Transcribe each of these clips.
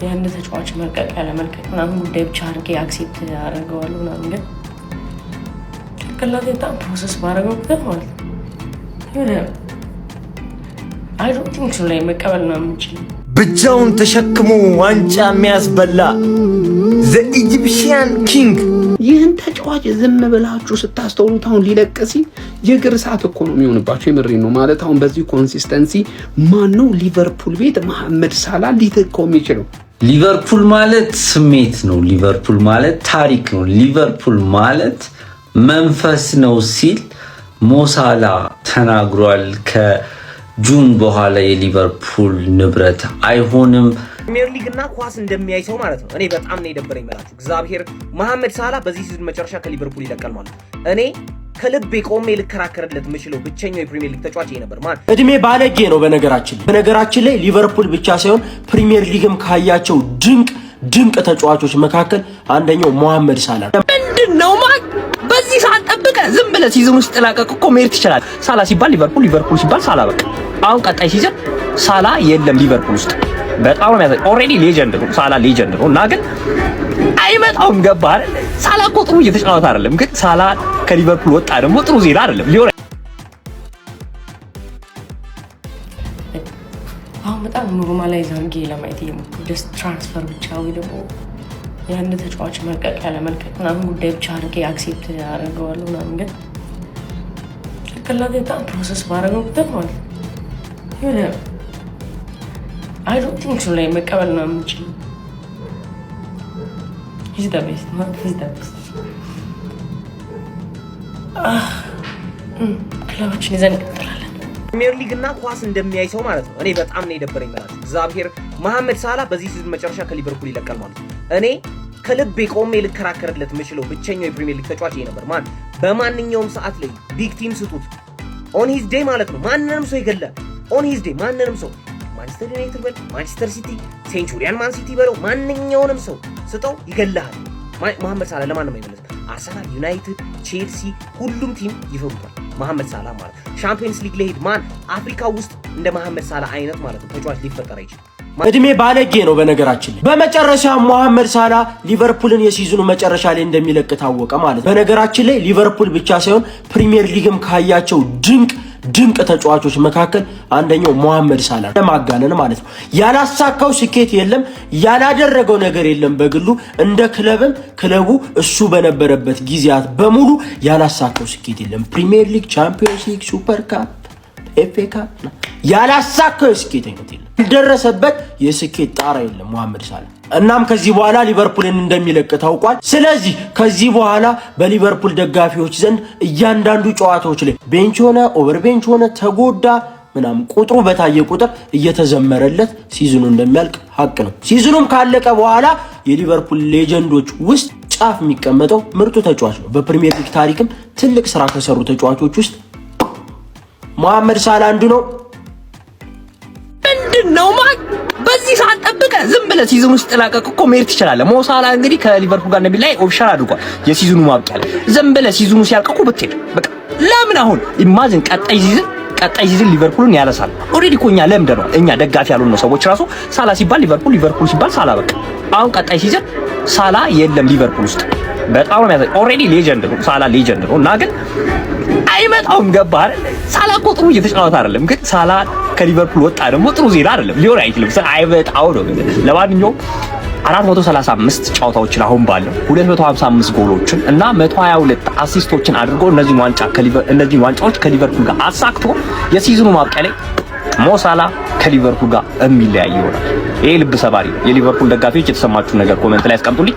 ያን ተጫዋች መልቀቅ ያለ መልቀቅ ምናምን ጉዳይ ብቻ አድርጌ አክሴፕት ያደርገዋለሁ ምናምን ግን ጭንቅላቴ በጣም ፕሮሰስ ባደረገው ቁጥር ማለት ነው የሆነ አይ ዶንት ቲንክ ሶ ላይ መቀበል ነው የምችለው። ብቻውን ተሸክሞ ዋንጫ የሚያስበላ ዘ ኢጂፕሽያን ኪንግ። ይህን ተጫዋች ዝም ብላችሁ ስታስተውሉት አሁን ሊለቀሲ የእግር ሰዓት እኮ ነው የሚሆንባችሁ። የምሬን ነው ማለት አሁን በዚህ ኮንሲስተንሲ ማነው ሊቨርፑል ቤት መሐመድ ሳላ ሊተካው የሚችለው? ሊቨርፑል ማለት ስሜት ነው። ሊቨርፑል ማለት ታሪክ ነው። ሊቨርፑል ማለት መንፈስ ነው ሲል ሞሳላ ተናግሯል። ከጁን በኋላ የሊቨርፑል ንብረት አይሆንም። ፕሪሚየር ሊግ እና ኳስ እንደሚያይ ሰው ማለት ነው። እኔ በጣም ነው የደበረኝ ማለት እግዚአብሔር መሐመድ ሳላ በዚህ ሲዝን መጨረሻ ከሊቨርፑል ይለቃል ማለት እኔ ከልቤ ቆሜ ልከራከርለት የምችለው ብቸኛው የፕሪሚየር ሊግ ተጫዋች ይሄ ነበር ማለት እድሜ ባለጌ ነው። በነገራችን ላይ ሊቨርፑል ብቻ ሳይሆን ፕሪሚየር ሊግም ካያቸው ድንቅ ተጫዋቾች መካከል አንደኛው መሐመድ ሳላ ምንድነው ማለት በዚህ ሰዓት ጠብቀህ ዝም ብለህ ሲዝን ውስጥ ተላቀቅ እኮ መሄድ ትችላለህ። ሳላ ሲባል ሊቨርፑል ሲባል ሳላ በቃ አሁን ቀጣይ ሲዝን ሳላ የለም ሊቨርፑል ውስጥ በጣም ነው ያዘኝ። ኦሬዲ ሌጀንድ ነው ሳላ ሌጀንድ ነው እና ግን አይመጣውም። ገባህ አይደል? ሳላ እኮ ጥሩ እየተጫወተ አይደለም፣ ግን ሳላ ከሊቨርፑል ወጣ ደግሞ ጥሩ ዜና አይደለም ሊሆን አሁን በጣም ኖርማላይዝ አድርጌ ለማየት የሞከርኩት ጀስት ትራንስፈር ብቻ ወይ ደግሞ ያን ተጫዋች መልቀቅ ያለ መልቀቅ ምናምን ጉዳይ ብቻ አድርጌ አክሴፕት ያደርገዋለሁ ምናምን ግን ጭንቅላቴ በጣም ፕሮሰስ ባደረገው ቁጥር ማለት ነው የሆነ አይ ዶንት ቲንክ ሶ ላይ መቀበል ነው የምችለው። he's the best ክለባችን ይዘን እንቀጥላለን። ፕሪሚየር ሊግ እና ኳስ እንደሚያይ ሰው ማለት ነው። እኔ በጣም ነው የደበረኝ ማለት እግዚአብሔር መሐመድ ሳላ በዚህ ሲዝን መጨረሻ ከሊቨርፑል ይለቃል ማለት እኔ ከልቤ ቆሜ ልከራከርለት የምችለው ብቸኛው የፕሪሚየር ሊግ ተጫዋች ይሄ ነበር ማለት በማንኛውም ሰዓት ላይ ቢግ ቲም ስጡት ኦን ሂዝ ዴይ ማለት ነው ማንንም ሰው ይገላል። ኦን ሂዝ ዴይ ማንንም ሰው ማንቸስተር ዩናይትድ በለው ማንቸስተር ሲቲ ሴንቹሪያን ማን ሲቲ በለው ማንኛውንም ሰው ስጠው ይገላል። መሐመድ ሳላ ለማንም አይመለስም። አርሰናል፣ ዩናይትድ፣ ቼልሲ ሁሉም ቲም ይፈሩታል መሐመድ ሳላ ማለት ሻምፒየንስ ሊግ ላይ ሄድ ማን አፍሪካ ውስጥ እንደ መሐመድ ሳላ አይነት ማለት ነው ተጫዋች ሊፈጠር አይችልም። እድሜ ባለጌ ነው። በነገራችን ላይ በመጨረሻ መሐመድ ሳላ ሊቨርፑልን የሲዝኑ መጨረሻ ላይ እንደሚለቅ ታወቀ ማለት ነው። በነገራችን ላይ ሊቨርፑል ብቻ ሳይሆን ፕሪሚየር ሊግም ካያቸው ድንቅ ተጫዋቾች መካከል አንደኛው መሐመድ ሳላ ለማጋነን ማለት ነው። ያላሳካው ስኬት የለም፣ ያላደረገው ነገር የለም። በግሉ እንደ ክለቡ እሱ በነበረበት ጊዜያት በሙሉ ያላሳካው ስኬት የለም። ፕሪሚየር ሊግ፣ ቻምፒዮንስ ሊግ፣ ሱፐር ካፕ፣ ኤፍኤ ካፕ ያላሳካው ስኬት አይነት የለም። ያልደረሰበት የስኬት ጣራ የለም መሐመድ ሳላ። እናም ከዚህ በኋላ ሊቨርፑልን እንደሚለቅ ታውቋል። ስለዚህ ከዚህ በኋላ በሊቨርፑል ደጋፊዎች ዘንድ እያንዳንዱ ጨዋታዎች ላይ ቤንች ሆነ ኦቨር ቤንች ሆነ ተጎዳ ምናምን ቁጥሩ በታየ ቁጥር እየተዘመረለት ሲዝኑ እንደሚያልቅ ሀቅ ነው። ሲዝኑም ካለቀ በኋላ የሊቨርፑል ሌጀንዶች ውስጥ ጫፍ የሚቀመጠው ምርጡ ተጫዋች ነው። በፕሪሚየር ሊግ ታሪክም ትልቅ ስራ ከሰሩ ተጫዋቾች ውስጥ መሐመድ ሳላ አንዱ ነው። ምንድነው ማለት በዚህ ሰዓት ጠብቀህ ዝም ብለህ ሲዝን ውስጥ ተላቀቅ እኮ መሄድ ትችላለህ። ሞሳላ እንግዲህ ከሊቨርፑል ጋር እንደሚላይ ኦፕሽን አድርጓል የሲዝኑ ማብቂያ ላይ። ዝም ብለህ ሲዝኑ ሲያልቅ እኮ ብትሄድ በቃ ለምን አሁን ኢማጂን ቀጣይ ሲዝን ሊቨርፑልን ያለሳል። ኦሬዲ እኮ እኛ ለምደነዋል። እኛ ደጋፊ ያልሆነ ሰዎች ራሱ ሳላ ሲባል ሊቨርፑል ሲባል ሳላ በቃ አሁን ቀጣይ ሲዝን ሳላ የለም ሊቨርፑል ውስጥ በጣም ነው ያዘኝ። ኦሬዲ ሌጀንድ ነው ሳላ ሌጀንድ ነው እና ግን አይመጣውም። ገባህ አይደል? ሳላ እኮ ጥሩ እየተጫወተ አይደለም፣ ግን ሳላ ከሊቨርፑል ወጣ ደግሞ ጥሩ ዜና አይደለም ሊሆን አይችልም። አይመጣው ነው። ለማንኛውም 435 ጨዋታዎችን አሁን ባለው 255 ጎሎችን እና 122 አሲስቶችን አድርጎ እነዚህን ዋንጫዎች ከሊቨርፑል ጋር አሳክቶ የሲዝኑ ማብቂያ ላይ ሞሳላ ከሊቨርፑል ጋር የሚለያይ ይሆናል። ይሄ ልብ ሰባሪ ነው። የሊቨርፑል ደጋፊዎች የተሰማችሁን ነገር ኮሜንት ላይ አስቀምጡልኝ።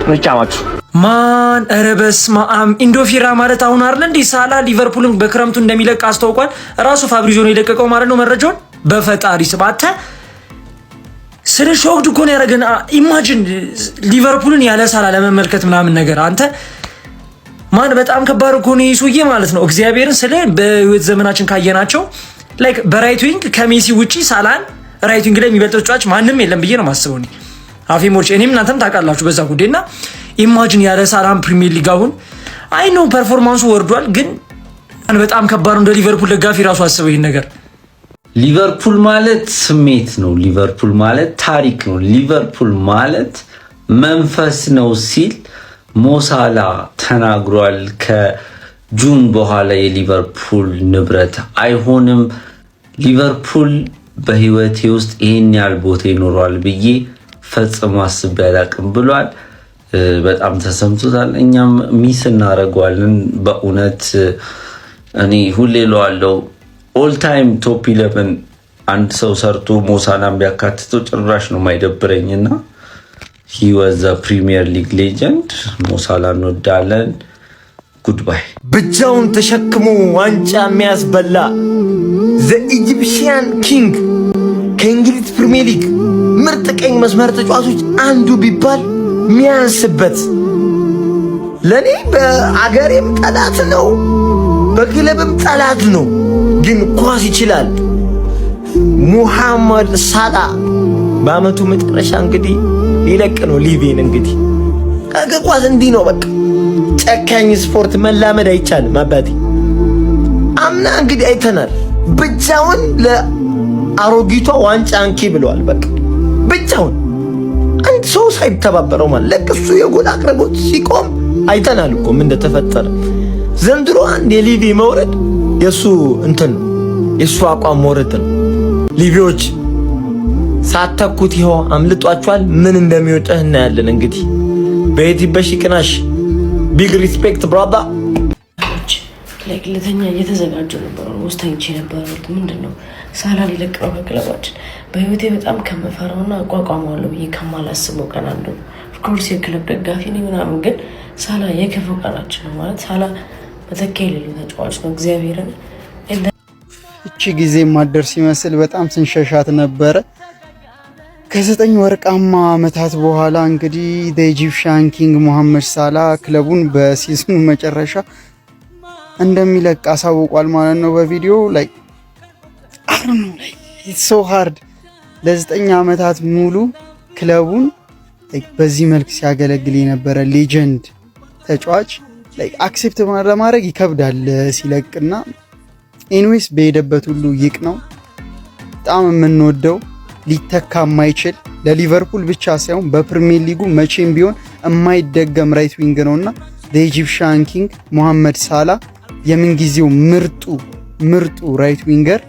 እንጫማችሁ ማን ኧረ በስመ አብ ኢንዶፊራ ማለት አሁን አይደል እንዴ ሳላ ሊቨርፑልን በክረምቱ እንደሚለቅ አስታውቋል። ራሱ ፋብሪዚዮ ነው የለቀቀው ማለት ነው መረጃውን። በፈጣሪ ስባተ ስለ ሾክድ እኮ ነው ያደረገን። ኢማጂን ሊቨርፑልን ያለ ሳላ ለመመልከት ምናምን ነገር አንተ ማን በጣም ከባድ እኮ ነው ይሱዬ ማለት ነው። እግዚአብሔርን ስለ በህይወት ዘመናችን ካየናቸው ላይክ በራይት ዊንግ ከሜሲ ውጪ ሳላን ራይት ዊንግ ላይ የሚበልጥ ተጫዋች ማንም የለም ብዬ ነው የማስበው። አፌ ሞርጭ እኔም እናንተም ታውቃላችሁ በዛ ጉዳይና ኢማጂን ያለ ሳላም ፕሪሚየር ሊግ አሁን አይ ኖ ፐርፎርማንሱ ወርዷል፣ ግን በጣም ከባድ ነው። እንደ ሊቨርፑል ደጋፊ ራሱ አስበው ይሄን ነገር ሊቨርፑል ማለት ስሜት ነው። ሊቨርፑል ማለት ታሪክ ነው። ሊቨርፑል ማለት መንፈስ ነው ሲል ሞሳላ ተናግሯል። ከጁን በኋላ የሊቨርፑል ንብረት አይሆንም። ሊቨርፑል በህይወቴ ውስጥ ይሄን ያህል ቦታ ይኖረዋል ብዬ ፈጽሞ አስቤ አላቅም ብሏል። በጣም ተሰምቶታል። እኛም ሚስ እናደርገዋለን በእውነት እኔ ሁሌ እለዋለሁ ኦል ታይም ቶፕ 11 አንድ ሰው ሰርቶ ሞሳላን ቢያካትተው ጭራሽ ነው የማይደብረኝና ሂ ዋዝ አ ፕሪሚየር ሊግ ሌጀንድ። ሞሳላ እንወዳለን። ጉድባይ። ብቻውን ተሸክሞ ዋንጫ የሚያስበላ ዘ ኢጂፕሽያን ኪንግ ከእንግሊዝ ፕሪሚየር ሊግ ምርጥ ቀኝ መስመር ተጫዋቾች አንዱ ቢባል ሚያንስበት ለኔ በአገሬም ጠላት ነው፣ በክለብም ጠላት ነው። ግን ኳስ ይችላል። ሙሐመድ ሳላ በአመቱ መጨረሻ እንግዲህ ሊለቅ ነው ሊቪን። እንግዲህ ኳስ እንዲህ ነው በቃ። ጨካኝ ስፖርት መላመድ አይቻልም አባቴ። አምና እንግዲህ አይተናል። ብቻውን ለአሮጊቷ ዋንጫ አንኪ ብለዋል። በቃ ብቻውን አንድ ሰው ሳይተባበረው ማለት ለቅሱ የጎል አቅርቦት ሲቆም አይተናል እኮ ምን እንደተፈጠረ። ዘንድሮ አንድ የሊቪ መውረድ የሱ እንትን የሱ አቋም መውረድ ነው። ሊቪዎች ሳተኩት ይኸው አምልጧቸዋል። ምን እንደሚወጣህ እናያለን። እንግዲህ በየት በሽቅናሽ ቢግ ሪስፔክት ብራዳ ለተኛ እየተዘጋጁ ነበር። ወስተንቺ ነበር። ምንድነው ሳላ ሊለቅ ነው ከክለባችን። በህይወቴ በጣም ከመፈራውና አቋቋመዋለሁ ብዬ ከማላስበው ቀን አንዱ ነው። ኦፍኮርስ የክለብ ደጋፊ ነኝ ምናምን፣ ግን ሳላ የክፉ ቀናችን ነው ማለት ሳላ በተካ የሌለው ተጫዋች ነው። እግዚአብሔርን እቺ ጊዜ ማደርስ ሲመስል በጣም ስንሸሻት ነበረ። ከ9 ወርቃማ ዓመታት በኋላ እንግዲህ ኢጂፕሽያን ኪንግ ሙሐመድ ሳላ ክለቡን በሲዝኑ መጨረሻ እንደሚለቅ አሳውቋል ማለት ነው። በቪዲዮ ላይ አሁን ላይ ኢትስ ሶ ሃርድ ለ9 ዓመታት ሙሉ ክለቡን በዚህ መልክ ሲያገለግል የነበረ ሌጀንድ ተጫዋች አክሴፕት ለማድረግ ይከብዳል ሲለቅና ኤኒዌይስ በሄደበት ሁሉ ይቅ ነው። በጣም የምንወደው ሊተካ የማይችል ለሊቨርፑል ብቻ ሳይሆን በፕሪሚየር ሊጉ መቼም ቢሆን የማይደገም ራይት ዊንግ ነውና ኢጂፕሽያን ኪንግ ሙሐመድ ሳላ የምንጊዜው ምርጡ ራይት ዊንገር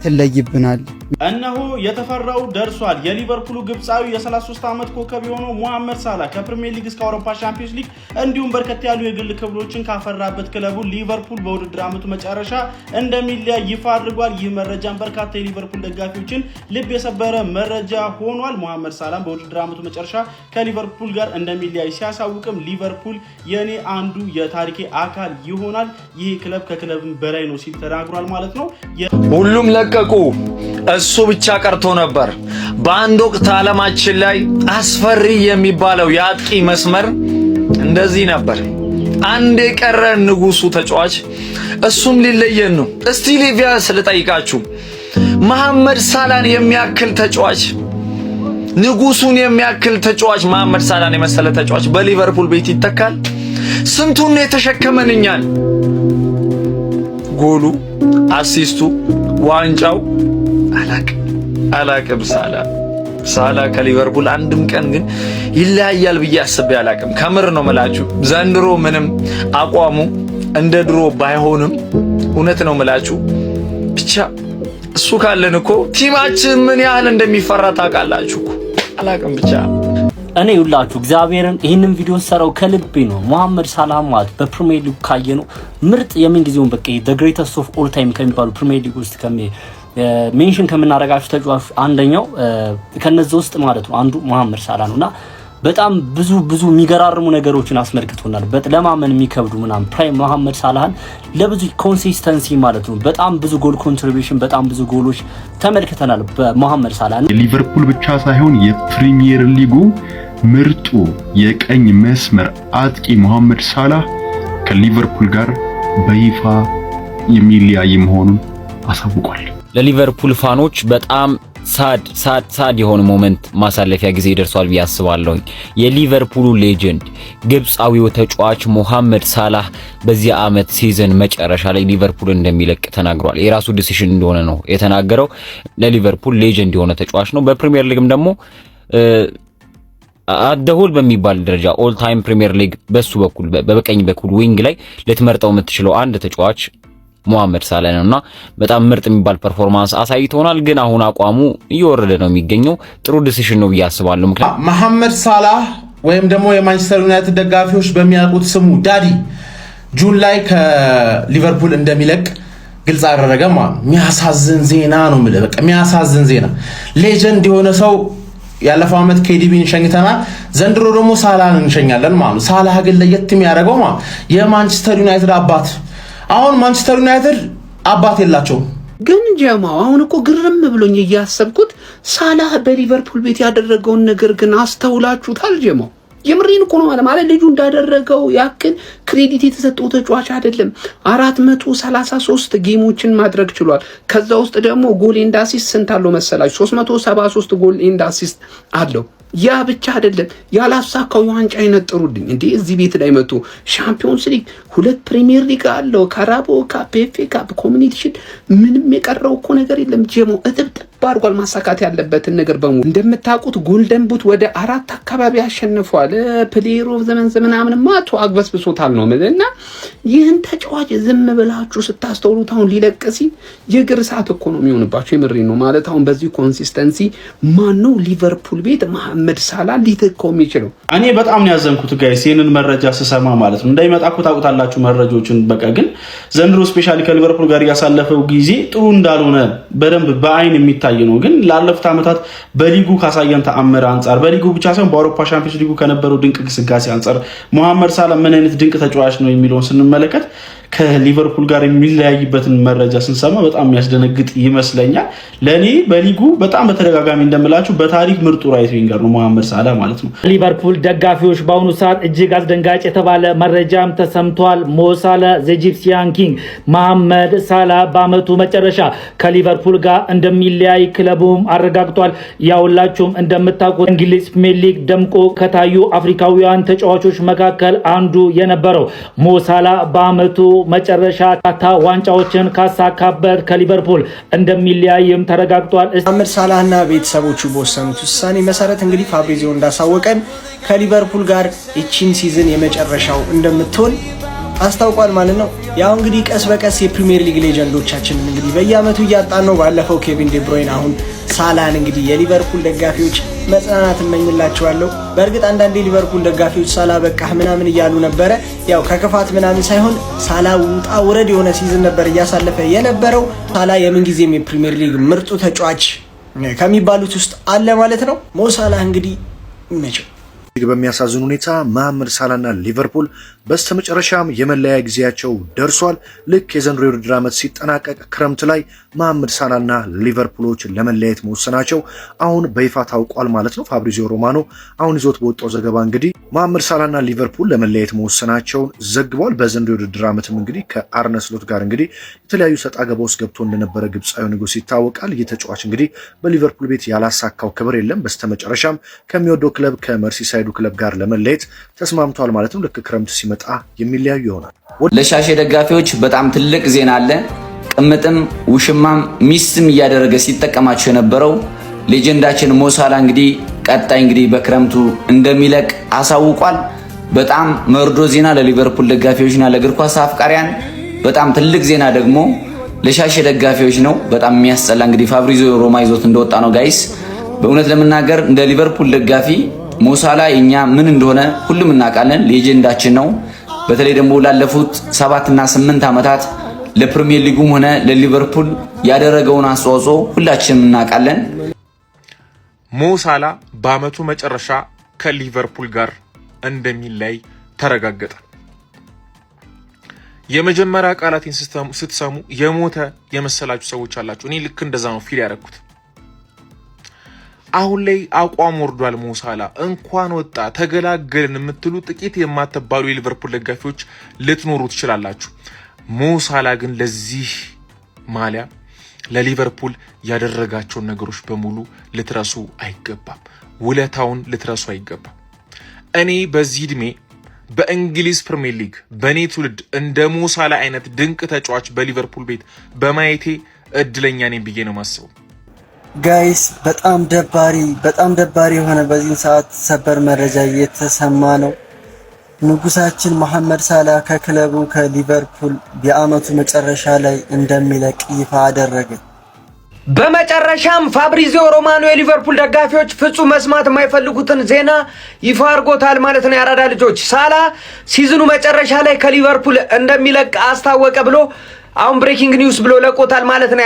ትለይብናል። እነሆ የተፈራው ደርሷል። የሊቨርፑሉ ግብፃዊ የ33 ዓመት ኮከብ የሆነው ሙሐመድ ሳላ ከፕሪሚየር ሊግ እስከ አውሮፓ ቻምፒዮንስ ሊግ እንዲሁም በርከት ያሉ የግል ክብሮችን ካፈራበት ክለቡ ሊቨርፑል በውድድር ዓመቱ መጨረሻ እንደሚለያይ ይፋ አድርጓል። ይህ መረጃም በርካታ የሊቨርፑል ደጋፊዎችን ልብ የሰበረ መረጃ ሆኗል። ሙሐመድ ሳላም በውድድር ዓመቱ መጨረሻ ከሊቨርፑል ጋር እንደሚለያይ ሲያሳውቅም ሊቨርፑል የኔ አንዱ የታሪኬ አካል ይሆናል፣ ይህ ክለብ ከክለብም በላይ ነው ሲል ተናግሯል ማለት ነው። ሁሉም ለቀቁ፣ እሱ ብቻ ቀርቶ ነበር። በአንድ ወቅት ዓለማችን ላይ አስፈሪ የሚባለው የአጥቂ መስመር እንደዚህ ነበር። አንድ የቀረ ንጉሱ ተጫዋች፣ እሱም ሊለየን ነው። እስቲ ሊቪያ ስለጠይቃችሁ መሐመድ ሳላን የሚያክል ተጫዋች፣ ንጉሱን የሚያክል ተጫዋች፣ መሐመድ ሳላን የመሰለ ተጫዋች በሊቨርፑል ቤት ይተካል? ስንቱን የተሸከመን እኛን። ጎሉ፣ አሲስቱ፣ ዋንጫው አላቅም። ሳላ ከሊቨርፑል አንድም ቀን ግን ይለያያል ብዬ አስቤ አላቅም። ከምር ነው መላችሁ። ዘንድሮ ምንም አቋሙ እንደ ድሮ ባይሆንም እውነት ነው መላችሁ። ብቻ እሱ ካለን እኮ ቲማችን ምን ያህል እንደሚፈራ ታውቃላችሁ እኮ። አላቅም ብቻ እኔ ሁላችሁ እግዚአብሔርን ይህንን ቪዲዮ ሰራው ከልቤ ነው። ሙሐመድ ሳላ ማለት በፕሪሚየር ሊግ ካየነው ምርጥ የምን ጊዜውን በቃ the greatest of all time ከሚባሉ ፕሪሚየር ሊግ ውስጥ ሜንሽን ከምናረጋችሁ ተጫዋቾች አንደኛው ከነዚህ ውስጥ ማለት ነው አንዱ ሙሐመድ ሳላ ነውና በጣም ብዙ የሚገራርሙ ነገሮችን አስመልክቶናል። ለማመን የሚከብዱ ምናምን ፕራይም ሙሐመድ ሳላህን ለብዙ ኮንሲስተንሲ ማለት ነው በጣም ብዙ ጎል ኮንትሪቢዩሽን በጣም ብዙ ጎሎች ተመልክተናል በሙሐመድ ሳላ። የሊቨርፑል ብቻ ሳይሆን የፕሪሚየር ሊጉ ምርጡ የቀኝ መስመር አጥቂ ሙሐመድ ሳላህ ከሊቨርፑል ጋር በይፋ የሚለያይ መሆኑን አሳውቋል። ለሊቨርፑል ፋኖች በጣም ሳድ የሆነ ሞመንት ማሳለፊያ ጊዜ ደርሷል ብዬ አስባለሁ። የሊቨርፑሉ ሌጀንድ ግብፃዊው ተጫዋች ሙሐመድ ሳላህ በዚህ ዓመት ሲዝን መጨረሻ ላይ ሊቨርፑል እንደሚለቅ ተናግሯል። የራሱ ዲሲሽን እንደሆነ ነው የተናገረው። ለሊቨርፑል ሌጀንድ የሆነ ተጫዋች ነው። በፕሪሚየር ሊግም ደግሞ አደሆል በሚባል ደረጃ ኦል ታይም ፕሪሚየር ሊግ በሱ በኩል በቀኝ በኩል ዊንግ ላይ ልትመርጠው የምትችለው አንድ ተጫዋች ሙሐመድ ሳላህ ነውና በጣም ምርጥ የሚባል ፐርፎርማንስ አሳይቶናል። ግን አሁን አቋሙ እየወረደ ነው የሚገኘው። ጥሩ ዲሲሽን ነው ብዬ አስባለሁ። ምክንያቱም ሙሐመድ ሳላህ ወይም ደግሞ የማንቸስተር ዩናይትድ ደጋፊዎች በሚያውቁት ስሙ ዳዲ ጁን ላይ ከሊቨርፑል እንደሚለቅ ግልጽ አደረገ ማለት ነው። የሚያሳዝን ዜና ነው ማለት በቃ የሚያሳዝን ዜና። ሌጀንድ የሆነ ሰው ያለፈው ዓመት ኬዲቢን ሸኝተናል፣ ዘንድሮ ደግሞ ሳላህን እንሸኛለን ማለት ነው። ሳላህ ግን ለየት የሚያደርገው ማለት የማንቸስተር ዩናይትድ አባት አሁን ማንቸስተር ዩናይትድ አባት የላቸውም። ግን ጀማው አሁን እኮ ግርም ብሎኝ እያሰብኩት ሳላህ በሊቨርፑል ቤት ያደረገውን ነገር ግን አስተውላችሁታል ጀማው? የምሬን እኮ ነው ማለት ልጁ እንዳደረገው ያክል ክሬዲት የተሰጠው ተጫዋች አይደለም። 433 ጌሞችን ማድረግ ችሏል። ከዛ ውስጥ ደግሞ ጎል ኤንድ አሲስት ስንት አለው መሰላችሁ? 373 ጎል ኤንድ አሲስት አለው። ያ ብቻ አይደለም፣ ያላሳካው የዋንጫ ይነጥሩልኝ እንዴ! እዚህ ቤት ላይ መጥቶ ሻምፒዮንስ ሊግ፣ 2 ፕሪሚየር ሊግ አለው፣ ካራቦ ካፕ፣ ኤፍ ኤ ካፕ፣ ኮሚኒቲ ሺልድ፣ ምንም የቀረው እኮ ነገር የለም። ጀሞ እጥብጥብ አድርጓል ማሳካት ያለበትን ነገር በሙሉ። እንደምታውቁት ጎልደን ቡት ወደ 4 አካባቢ አሸንፏል። ፕሌየር ኦፍ ዘመን ምናምን ማቶ አግበስብሶታል ነው እና ይህን ተጫዋች ዝም ብላችሁ ስታስተውሉት አሁን ሊለቅ ሲል የእግር ሰዓት እኮ ነው የሚሆንባችሁ። የምሬ ነው ማለት አሁን በዚህ ኮንሲስተንሲ ማነው ሊቨርፑል ቤት ሙሐመድ ሳላህ ሊተካው የሚችለው? እኔ በጣም ነው ያዘንኩት ጋይስ ይሄንን መረጃ ስሰማ ማለት ነው። እንዳይመጣ እኮ ታውቁታላችሁ መረጃዎችን። በቃ ግን ዘንድሮ ስፔሻሊ ከሊቨርፑል ጋር ያሳለፈው ጊዜ ጥሩ እንዳልሆነ በደንብ በአይን የሚታይ ነው። ግን ላለፉት ዓመታት በሊጉ ካሳየን ተአምር አንፃር በሊጉ ብቻ ሳይሆን በአውሮፓ ሻምፒዮንስ ሊጉ ከነበረው ድንቅ ግስጋሴ አንፃር ሙሐመድ ሳላህ ምን አይነት ድንቅ ተጫዋች ነው የሚለውን ስንመለከት ከሊቨርፑል ጋር የሚለያይበትን መረጃ ስንሰማ በጣም የሚያስደነግጥ ይመስለኛል። ለኔ በሊጉ በጣም በተደጋጋሚ እንደምላችሁ በታሪክ ምርጡ ራይት ዊንገር ነው ሙሐመድ ሳላህ ማለት ነው። ሊቨርፑል ደጋፊዎች በአሁኑ ሰዓት እጅግ አስደንጋጭ የተባለ መረጃም ተሰምቷል። ሞ ሳላህ ዘ ኢጂፕሲያን ኪንግ ሙሐመድ ሳላህ በአመቱ መጨረሻ ከሊቨርፑል ጋር እንደሚለያይ ክለቡም አረጋግጧል። ያውላችሁም እንደምታውቁት እንግሊዝ ፕሪሚየር ሊግ ደምቆ ከታዩ አፍሪካውያን ተጫዋቾች መካከል አንዱ የነበረው ሞ ሳላህ በአመቱ መጨረሻ ታታ ዋንጫዎችን ካሳካበት ከሊቨርፑል እንደሚለያይም ተረጋግጧል። ሙሐመድ ሳላህና ቤተሰቦቹ በወሰኑት ውሳኔ መሰረት እንግዲህ ፋብሪዚዮ እንዳሳወቀን ከሊቨርፑል ጋር እቺን ሲዝን የመጨረሻው እንደምትሆን አስታውቋል ማለት ነው። ያው እንግዲህ ቀስ በቀስ የፕሪሚየር ሊግ ሌጀንዶቻችንን እንግዲህ በየአመቱ እያጣን ነው። ባለፈው ኬቪን ዴ ብሮይን፣ አሁን ሳላህን እንግዲህ የሊቨርፑል ደጋፊዎች መጽናናት እመኝላቸዋለሁ። በእርግጥ አንዳንድ የሊቨርፑል ደጋፊዎች ሳላህ በቃህ ምናምን እያሉ ነበረ። ያው ከክፋት ምናምን ሳይሆን ሳላህ ውጣ ውረድ የሆነ ሲዝን ነበር እያሳለፈ የነበረው። ሳላህ የምንጊዜም የፕሪሚየር ሊግ ምርጡ ተጫዋች ከሚባሉት ውስጥ አለ ማለት ነው። ሞ ሳላህ እንግዲህ ይመቸው። በሚያሳዝን ሁኔታ ሙሐመድ ሳላህና ሊቨርፑል በስተመጨረሻም የመለያ ጊዜያቸው ደርሷል። ልክ የዘንድሮ የውድድር ዓመት ሲጠናቀቅ ክረምት ላይ ሙሐመድ ሳላህና ሊቨርፑሎች ለመለያየት መወሰናቸው አሁን በይፋ ታውቋል ማለት ነው። ፋብሪዚዮ ሮማኖ አሁን ይዞት በወጣው ዘገባ እንግዲህ ሙሐመድ ሳላህና ሊቨርፑል ለመለያየት መወሰናቸውን ዘግቧል። በዘንድሮ የውድድር ዓመትም እንግዲህ ከአርነ ስሎት ጋር እንግዲህ የተለያዩ ሰጣ ገባ ውስጥ ገብቶ እንደነበረ ግብፃዊ ንጉስ ይታወቃል። ይህ ተጫዋች እንግዲህ በሊቨርፑል ቤት ያላሳካው ክብር የለም። በስተመጨረሻም ከሚወደው ክለብ ከመርሲሳይዱ ክለብ ጋር ለመለየት ተስማምቷል ማለት ነው። ልክ ክረምት ሲመጣ የሚለያዩ ይሆናል። ለሻሼ ደጋፊዎች በጣም ትልቅ ዜና አለ። ቅምጥም ውሽማም ሚስትም እያደረገ ሲጠቀማቸው የነበረው ሌጀንዳችን ሞ ሳላህ እንግዲህ ቀጣይ እንግዲህ በክረምቱ እንደሚለቅ አሳውቋል። በጣም መርዶ ዜና ለሊቨርፑል ደጋፊዎችና ለእግር ኳስ አፍቃሪያን፣ በጣም ትልቅ ዜና ደግሞ ለሻሼ ደጋፊዎች ነው። በጣም የሚያስጠላ እንግዲህ ፋብሪዚዮ ሮማ ይዞት እንደወጣ ነው ጋይስ። በእውነት ለመናገር እንደ ሊቨርፑል ደጋፊ ሞ ሳላህ እኛ ምን እንደሆነ ሁሉም እናውቃለን። ሌጀንዳችን ነው። በተለይ ደግሞ ላለፉት 7 እና 8 ዓመታት ለፕሪሚየር ሊጉም ሆነ ለሊቨርፑል ያደረገውን አስተዋጽኦ ሁላችንም እናውቃለን። ሞ ሳላህ በአመቱ መጨረሻ ከሊቨርፑል ጋር እንደሚለይ ተረጋገጠ። የመጀመሪያ ቃላቴን ስትሰሙ የሞተ የመሰላችሁ ሰዎች አላችሁ። እኔ ልክ እንደዛ ነው ፊል ያደረኩት። አሁን ላይ አቋም ወርዷል ሞ ሳላህ። እንኳን ወጣ ተገላገልን የምትሉ ጥቂት የማትባሉ የሊቨርፑል ደጋፊዎች ልትኖሩ ትችላላችሁ። ሞ ሳላህ ግን ለዚህ ማሊያ ለሊቨርፑል ያደረጋቸውን ነገሮች በሙሉ ልትረሱ አይገባም። ውለታውን ልትረሱ አይገባም። እኔ በዚህ እድሜ በእንግሊዝ ፕሪሚየር ሊግ በኔ ትውልድ እንደ ሞሳላ አይነት ድንቅ ተጫዋች በሊቨርፑል ቤት በማየቴ እድለኛ ነኝ ብዬ ነው ማስበው። ጋይስ በጣም ደባሪ የሆነ በዚህ ሰዓት ሰበር መረጃ እየተሰማ ነው። ንጉሳችን መሐመድ ሳላ ከክለቡ ከሊቨርፑል የአመቱ መጨረሻ ላይ እንደሚለቅ ይፋ አደረገ። በመጨረሻም ፋብሪዚዮ ሮማኖ የሊቨርፑል ደጋፊዎች ፍጹም መስማት የማይፈልጉትን ዜና ይፋ አድርጎታል ማለት ነው። ያራዳ ልጆች ሳላ ሲዝኑ መጨረሻ ላይ ከሊቨርፑል እንደሚለቅ አስታወቀ ብሎ አሁን ብሬኪንግ ኒውስ ብሎ ለቆታል ማለት ነው።